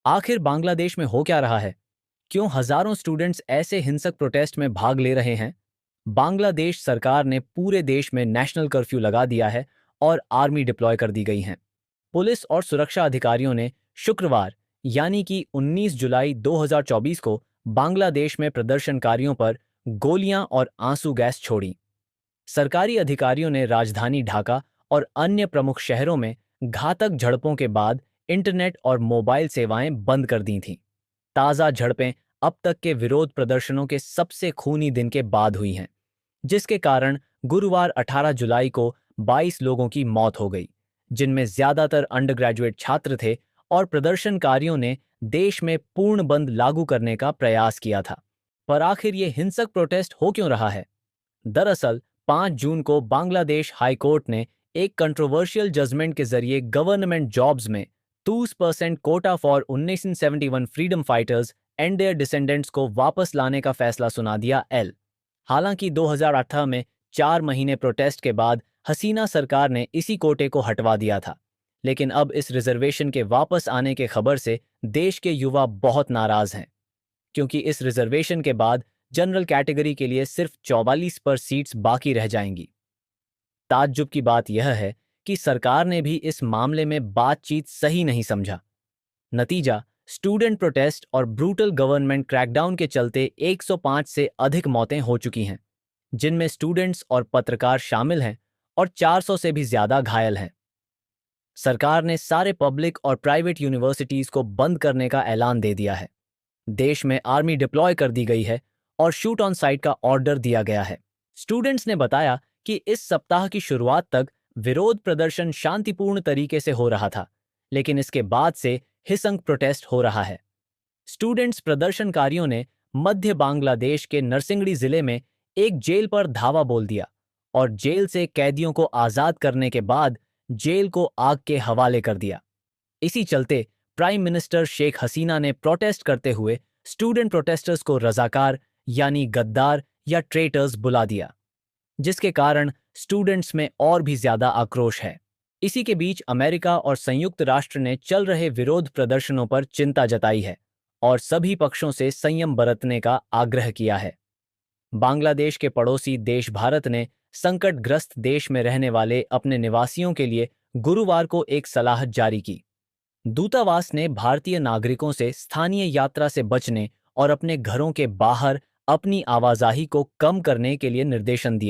आखिर बांग्लादेश में हो क्या रहा है? क्यों हजारों स्टूडेंट्स ऐसे हिंसक प्रोटेस्ट में भाग ले रहे हैं? बांग्लादेश सरकार ने पूरे देश में नेशनल कर्फ्यू लगा दिया है और आर्मी डिप्लॉय कर दी गई है। पुलिस और सुरक्षा अधिकारियों ने शुक्रवार यानी कि 19 जुलाई 2024 को बांग्लादेश में प्रदर्शनकारियों पर गोलियां और आंसू गैस छोड़ी। सरकारी अधिकारियों ने राजधानी ढाका और अन्य प्रमुख शहरों में घातक झड़पों के बाद इंटरनेट और मोबाइल सेवाएं बंद कर दी थीं। ताज़ा झड़पें अब तक के विरोध प्रदर्शनों के सबसे खूनी दिन के बाद हुई हैं, जिसके कारण गुरुवार 18 जुलाई को 22 लोगों की मौत हो गई, जिनमें ज्यादातर अंडर ग्रेजुएट छात्र थे और प्रदर्शनकारियों ने देश में पूर्ण बंद लागू करने का प्रयास किया था। पर आखिर ये हिंसक प्रोटेस्ट हो क्यों रहा है? दरअसल 5 जून को बांग्लादेश हाई कोर्ट ने एक कंट्रोवर्शियल जजमेंट के जरिए गवर्नमेंट जॉब्स में 2% quota for 1971 freedom fighters and their descendants को वापस लाने का फैसला सुना दिया। हालांकि 2018 में 4 महीने प्रोटेस्ट के बाद हसीना सरकार ने इसी कोटे को हटवा दिया था, लेकिन अब इस रिजर्वेशन के वापस आने के खबर से देश के युवा बहुत नाराज हैं, क्योंकि इस रिजर्वेशन के बाद जनरल कैटेगरी के लिए सिर्फ 44 पर सीट्स बाकी रह जाएंगी। ताज्जुब की बात यह है कि सरकार ने भी इस मामले में बातचीत सही नहीं समझा। नतीजा, स्टूडेंट प्रोटेस्ट और ब्रूटल गवर्नमेंट क्रैकडाउन के चलते 105 से अधिक मौतें हो चुकी हैं, जिनमें स्टूडेंट्स और पत्रकार शामिल हैं, और 400 से भी ज्यादा घायल हैं। सरकार ने सारे पब्लिक और प्राइवेट यूनिवर्सिटीज को बंद करने का ऐलान दे दिया है। देश में आर्मी डिप्लॉय कर दी गई है और शूट ऑन साइट का ऑर्डर दिया गया है। स्टूडेंट्स ने बताया कि इस सप्ताह की शुरुआत तक विरोध प्रदर्शन शांतिपूर्ण तरीके से हो रहा था, लेकिन इसके बाद से हिंसक प्रोटेस्ट हो रहा है। स्टूडेंट्स प्रदर्शनकारियों ने मध्य बांग्लादेश के नरसिंगड़ी जिले में एक जेल पर धावा बोल दिया और जेल से कैदियों को आजाद करने के बाद जेल को आग के हवाले कर दिया। इसी चलते प्राइम मिनिस्टर शेख हसीना ने प्रोटेस्ट करते हुए स्टूडेंट प्रोटेस्टर्स को रजाकार यानी गद्दार या ट्रेटर्स बुला दिया, जिसके कारण स्टूडेंट्स में और भी ज्यादा आक्रोश है। इसी के बीच अमेरिका और संयुक्त राष्ट्र ने चल रहे विरोध प्रदर्शनों पर चिंता जताई है और सभी पक्षों से संयम बरतने का आग्रह किया है। बांग्लादेश के पड़ोसी देश भारत ने संकटग्रस्त देश में रहने वाले अपने निवासियों के लिए गुरुवार को एक सलाह जारी की। दूतावास ने भारतीय नागरिकों से स्थानीय यात्रा से बचने और अपने घरों के बाहर अपनी आवाजाही को कम करने के लिए निर्देशन दिए।